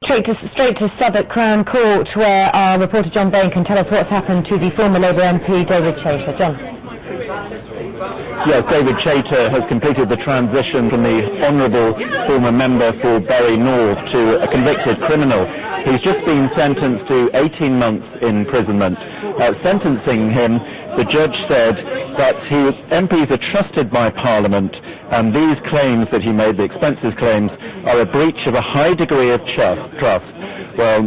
straight to Southwark Crown Court, where our reporter John Bain can tell us what's happened to the former Labour MP David Chater. John. Yes, David Chater has completed the transition from the honourable former member for Bury North to a convicted criminal. He's just been sentenced to 18 months imprisonment. Sentencing him, the judge said that MPs are trusted by Parliament, and these claims that he made, the expenses claims, are a breach of a high degree of trust. Well,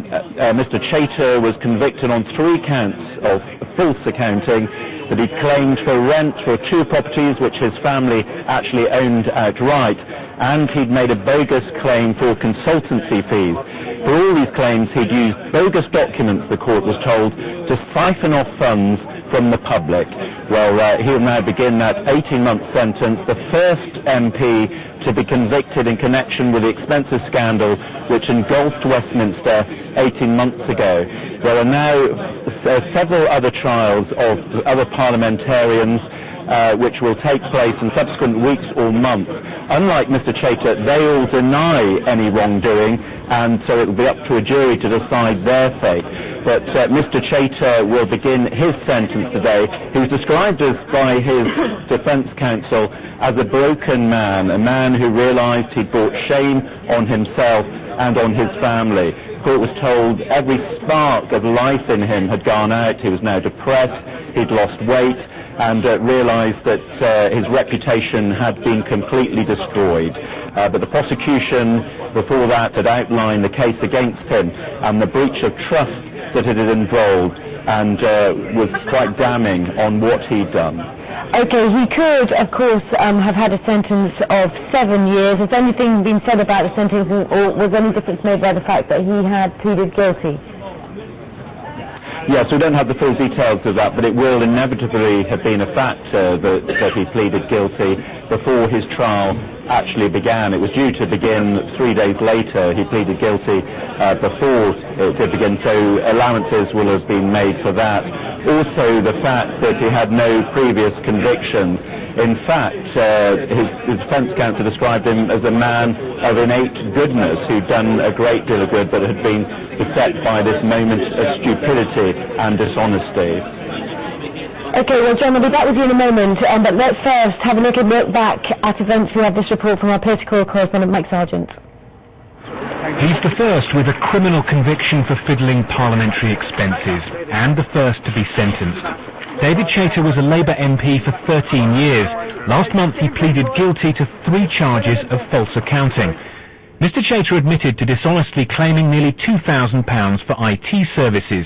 Mr. Chater was convicted on 3 counts of false accounting, that he claimed for rent for 2 properties which his family actually owned outright, and he'd made a bogus claim for consultancy fees. For all these claims, he'd used bogus documents, the court was told, to siphon off funds from the public. Well, he'll now begin that 18-month sentence, the first MP to be convicted in connection with the expenses scandal which engulfed Westminster 18 months ago. There are now several other trials of other parliamentarians which will take place in subsequent weeks or months. Unlike Mr. Chater, they all deny any wrongdoing, and so it will be up to a jury to decide their fate. But Mr. Chater will begin his sentence today. He was described by his defence counsel as a broken man, a man who realised he'd brought shame on himself and on his family. The court was told every spark of life in him had gone out. He was now depressed, he'd lost weight, and realised that his reputation had been completely destroyed. But the prosecution before that had outlined the case against him and the breach of trust that it had involved, and was quite damning on what he'd done. Okay, he could, of course, have had a sentence of 7 years. Has anything been said about the sentence, or was any difference made by the fact that he had pleaded guilty? Yes, we don't have the full details of that, but it will inevitably have been a factor that he pleaded guilty before his trial actually began. It was due to begin 3 days later. He pleaded guilty before it did begin, so allowances will have been made for that. Also, the fact that he had no previous convictions. In fact, his defence counsel described him as a man of innate goodness who'd done a great deal of good, but had been beset by this moment of stupidity and dishonesty. Okay, well, John, we'll be back with you in a moment, but let's first have a little look back at events. We have this report from our political correspondent, Mike Sargent. He's the first with a criminal conviction for fiddling parliamentary expenses, and the first to be sentenced. David Chater was a Labour MP for 13 years. Last month he pleaded guilty to 3 charges of false accounting. Mr. Chater admitted to dishonestly claiming nearly £2,000 for IT services,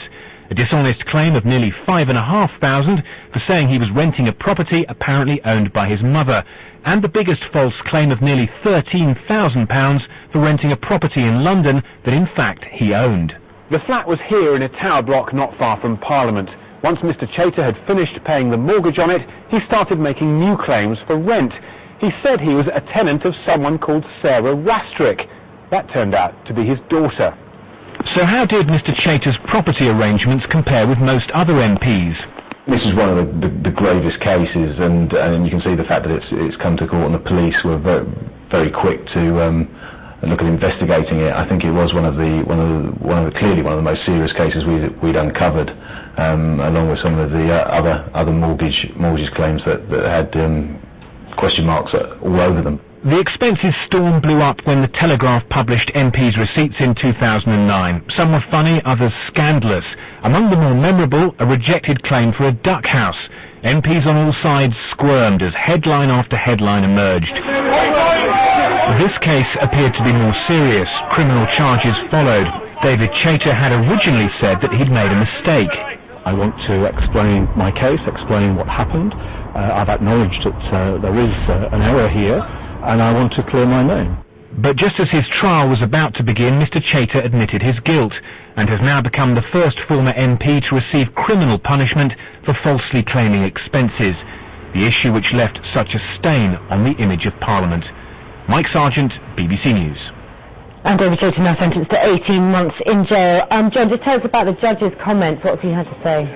a dishonest claim of nearly £5,500 for saying he was renting a property apparently owned by his mother, and the biggest false claim of nearly £13,000 for renting a property in London that in fact he owned. The flat was here in a tower block not far from Parliament. Once Mr. Chater had finished paying the mortgage on it, he started making new claims for rent. He said he was a tenant of someone called Sarah Rastrick. That turned out to be his daughter. So how did Mr. Chater's property arrangements compare with most other MPs? This is one of the gravest cases, and you can see the fact that it's come to court, and the police were very quick to look at investigating it. I think it was clearly one of the most serious cases we'd uncovered, along with some of the other mortgage claims that had question marks all over them. The expenses storm blew up when the Telegraph published MPs' receipts in 2009. Some were funny, others scandalous. Among the more memorable, a rejected claim for a duck house. MPs on all sides squirmed as headline after headline emerged. This case appeared to be more serious. Criminal charges followed. David Chater had originally said that he'd made a mistake. I want to explain my case, explain what happened. I've acknowledged that there is an error here, and I want to clear my name. But just as his trial was about to begin, Mr. Chater admitted his guilt, and has now become the first former MP to receive criminal punishment for falsely claiming expenses, the issue which left such a stain on the image of Parliament. Mike Sargent, BBC News. And David Chater now sentenced to 18 months in jail. John, just tell us about the judge's comments. What he had to say?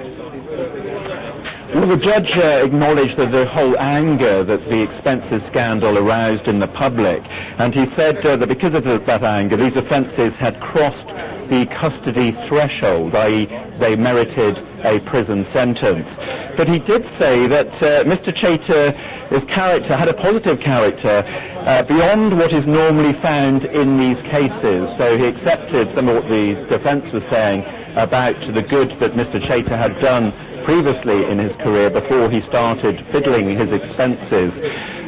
Well, the judge acknowledged the whole anger that the expenses scandal aroused in the public, and he said that because of that anger, these offences had crossed the custody threshold, i.e. they merited a prison sentence. But he did say that Mr. Chater's character had a positive character beyond what is normally found in these cases. So he accepted some of what the defence was saying about the good that Mr. Chater had done previously in his career before he started fiddling his expenses.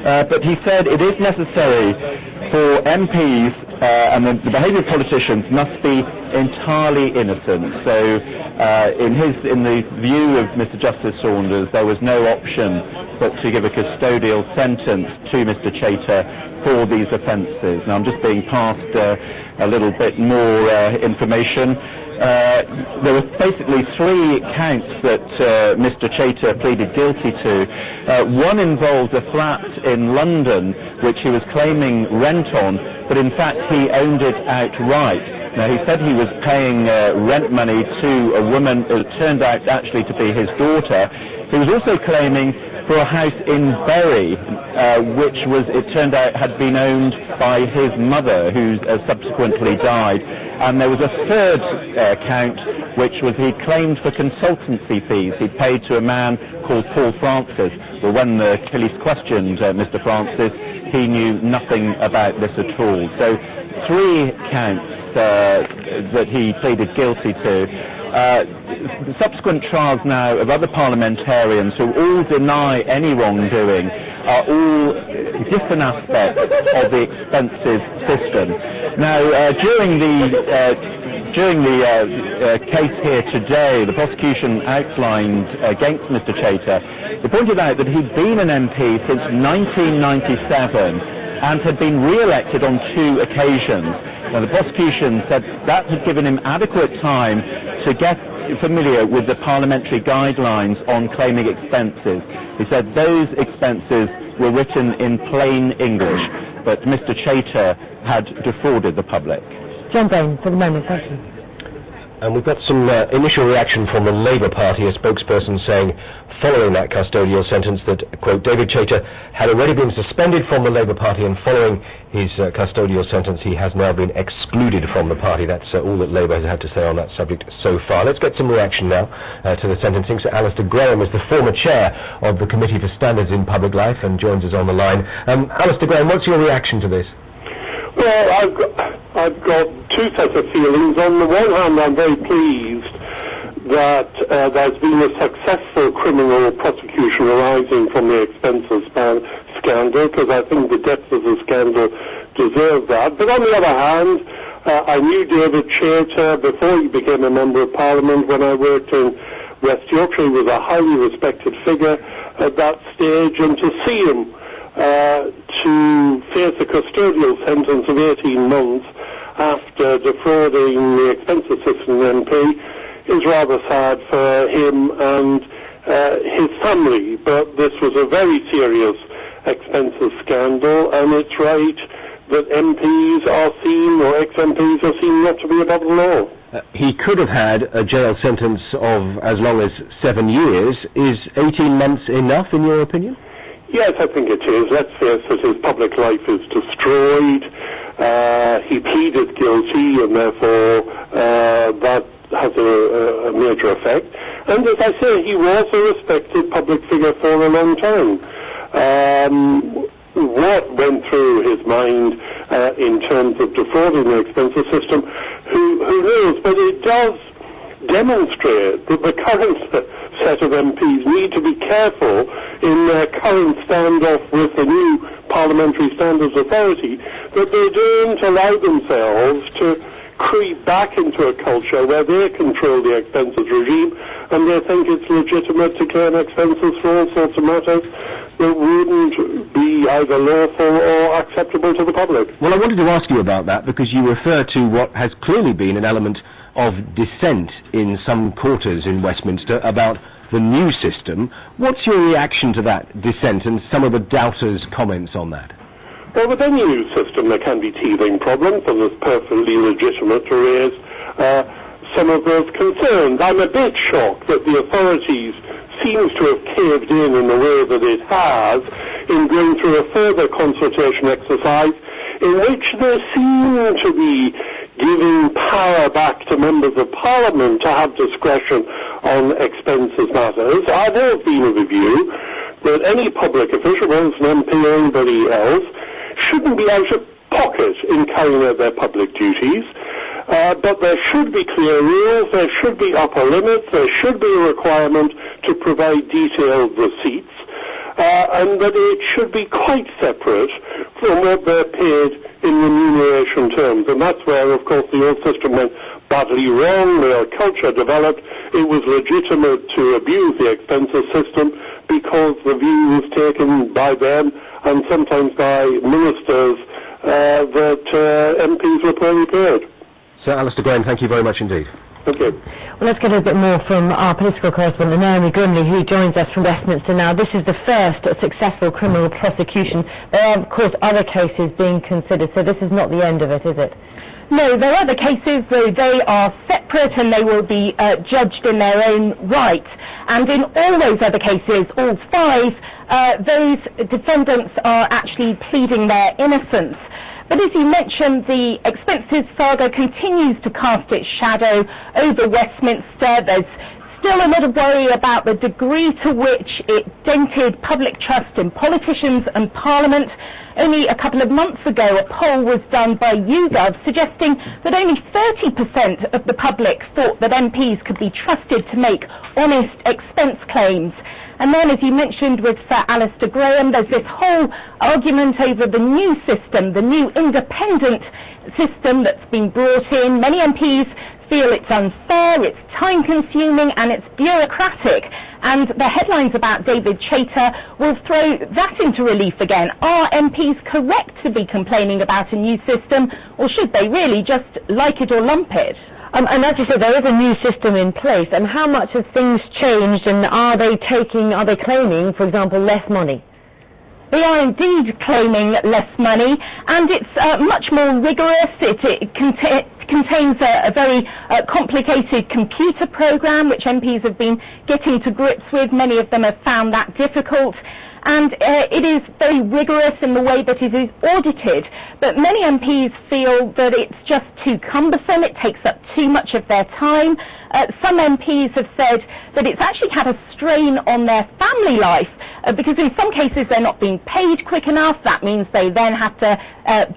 But he said it is necessary for MPs and the behaviour of politicians must be entirely innocent. So in the view of Mr. Justice Saunders, there was no option but to give a custodial sentence to Mr. Chater for these offences. Now I'm just being passed a little bit more information. There were basically 3 counts that Mr. Chater pleaded guilty to. One involved a flat in London which he was claiming rent on, but in fact he owned it outright. Now he said he was paying rent money to a woman who turned out actually to be his daughter. He was also claiming for a house in Bury, which was, it turned out, had been owned by his mother, who subsequently died. And there was a third count, which was he claimed for consultancy fees he'd paid to a man called Paul Francis. Well, when the police questioned Mr. Francis, he knew nothing about this at all. So 3 counts that he pleaded guilty to. The subsequent trials now of other parliamentarians who all deny any wrongdoing are all different aspects of the expenses system. Now, during the case here today, the prosecution outlined against Mr. Chater. They pointed out that he'd been an MP since 1997 and had been re-elected on 2 occasions. Now, the prosecution said that had given him adequate time to get familiar with the parliamentary guidelines on claiming expenses. He said those expenses were written in plain English, but Mr. Chater had defrauded the public. John Bain, for the moment, thank you. And we've got some initial reaction from the Labour Party, a spokesperson saying, following that custodial sentence, that, quote, David Chater had already been suspended from the Labour Party, and following his custodial sentence, he has now been excluded from the party. That's all that Labour has had to say on that subject so far. Let's get some reaction now to the sentencing. Sir Alistair Graham is the former chair of the Committee for Standards in Public Life and joins us on the line. Alistair Graham, what's your reaction to this? Well, I've got 2 sets of feelings. On the one hand, I'm very pleased that there's been a successful criminal prosecution arising from the expenses scandal, because I think the depth of the scandal deserves that. But on the other hand, I knew David Chater before he became a Member of Parliament. When I worked in West Yorkshire, he was a highly respected figure at that stage, and to see him to face a custodial sentence of 18 months after defrauding the expenses system MP is rather sad for him and his family. But this was a very serious expenses scandal, and it's right that MPs are seen, or ex-MPs are seen, not to be above the law. He could have had a jail sentence of as long as 7 years. Is 18 months enough, in your opinion? Yes, I think it is. Let's face it, his public life is destroyed. He pleaded guilty, and therefore that has a major effect. And as I say, he was a respected public figure for a long time. What went through his mind in terms of defrauding the expenses system, who knows? But it does demonstrate that the current set of MPs need to be careful in their current standoff with the new Parliamentary Standards Authority, that they don't allow themselves to creep back into a culture where they control the expenses regime and they think it's legitimate to claim expenses for all sorts of matters that wouldn't be either lawful or acceptable to the public. Well, I wanted to ask you about that because you refer to what has clearly been an element of dissent in some quarters in Westminster about the new system. What's your reaction to that dissent and some of the doubters' comments on that? Well, with any new system there can be teething problems, and it's perfectly legitimate to raise some of those concerns. I'm a bit shocked that the authorities seems to have caved in the way that it has in going through a further consultation exercise in which they seem to be giving power back to members of Parliament to have discretion on expenses matters. I've always been of the view that any public official, whether it's an MP or anybody else, shouldn't be out of pocket in carrying out their public duties. But there should be clear rules, there should be upper limits, there should be a requirement to provide detailed receipts, and that it should be quite separate from what they're paid in remuneration terms. And that's where, of course, the old system went badly wrong, the culture developed. It was legitimate to abuse the expenses system because the view was taken by them and sometimes by ministers that MPs were poorly paid. Sir Alistair Graham, thank you very much indeed. Thank you. Well, let's get a bit more from our political correspondent, Naomi Grimley, who joins us from Westminster now. This is the first successful criminal prosecution. There are, of course, other cases being considered, so this is not the end of it, is it? No, there are other cases, though they are separate and they will be judged in their own right. And in all those other cases, all five, those defendants are actually pleading their innocence. But as you mentioned, the expenses saga continues to cast its shadow over Westminster. There's still a lot of worry about the degree to which it dented public trust in politicians and Parliament. Only a couple of months ago, a poll was done by YouGov suggesting that only 30% of the public thought that MPs could be trusted to make honest expense claims. And then, as you mentioned with Sir Alistair Graham, there's this whole argument over the new system, the new independent system that's been brought in. Many MPs feel it's unfair, it's time-consuming, and it's bureaucratic. And the headlines about David Chater will throw that into relief again. Are MPs correct to be complaining about a new system, or should they really just like it or lump it? And as you said, there is a new system in place, and how much have things changed, and are they claiming, for example, less money? They are indeed claiming less money, and it's much more rigorous. It contains a very complicated computer program, which MPs have been getting to grips with. Many of them have found that difficult. And it is very rigorous in the way that it is audited. But many MPs feel that it's just too cumbersome, it takes up too much of their time. Some MPs have said that it's actually had a strain on their family life, because in some cases they're not being paid quick enough. That means they then have to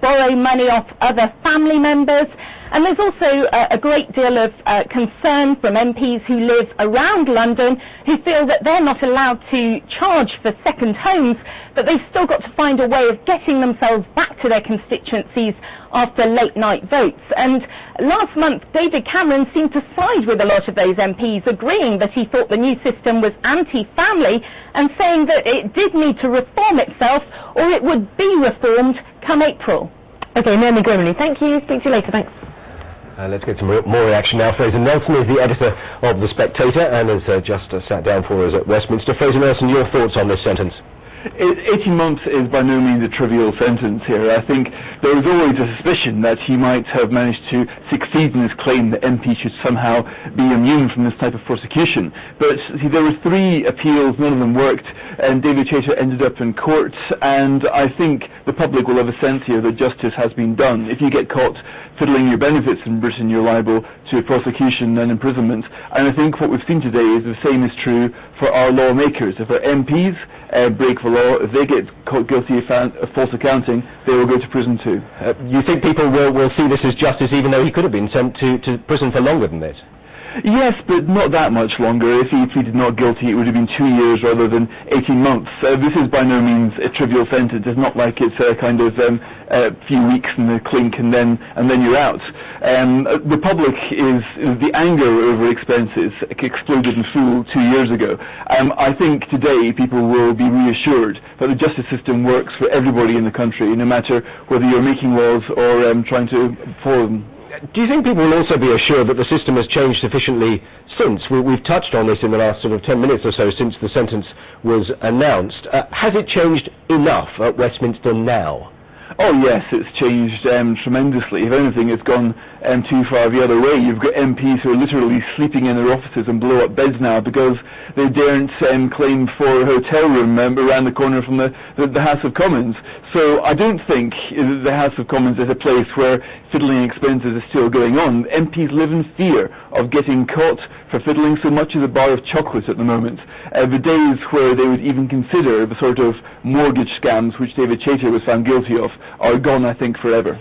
borrow money off other family members. And there's also a great deal of concern from MPs who live around London who feel that they're not allowed to charge for second homes, but they've still got to find a way of getting themselves back to their constituencies after late night votes. And last month, David Cameron seemed to side with a lot of those MPs, agreeing that he thought the new system was anti-family and saying that it did need to reform itself or it would be reformed come April. Okay, Naomi Grimley, thank you. Speak to you later. Thanks. Let's get some more reaction now. Fraser Nelson is the editor of The Spectator and has just sat down for us at Westminster. Fraser Nelson, your thoughts on this sentence? 18 months is by no means a trivial sentence here. I think there was always a suspicion that he might have managed to succeed in his claim that MPs should somehow be immune from this type of prosecution. But see, there were 3 appeals, none of them worked, and David Chater ended up in court, and I think the public will have a sense here that justice has been done. If you get caught fiddling your benefits in Britain, you're liable to prosecution and imprisonment. And I think what we've seen today is the same is true for our lawmakers. If our MPs break the law, if they get caught guilty of false accounting, they will go to prison too. You think people will see this as justice even though he could have been sent to prison for longer than this? Yes, but not that much longer. If he pleaded not guilty, it would have been 2 years rather than 18 months. This is by no means a trivial sentence. It's not like it's a kind of a few weeks in the clink and then you're out. The public the anger over expenses exploded in full 2 years ago. I think today people will be reassured that the justice system works for everybody in the country, no matter whether you're making laws or trying to follow them. Do you think people will also be assured that the system has changed sufficiently since? We've touched on this in the last sort of 10 minutes or so since the sentence was announced. Has it changed enough at Westminster now? Oh yes, it's changed tremendously. If anything, it's gone too far the other way. You've got MPs who are literally sleeping in their offices and blow up beds now because they daren't claim for a hotel room around the corner from the House of Commons. So I don't think the House of Commons is a place where fiddling expenses is still going on. MPs live in fear of getting caught for fiddling so much as a bar of chocolate at the moment. The days where they would even consider the sort of mortgage scams which David Chater was found guilty of are gone, I think, forever.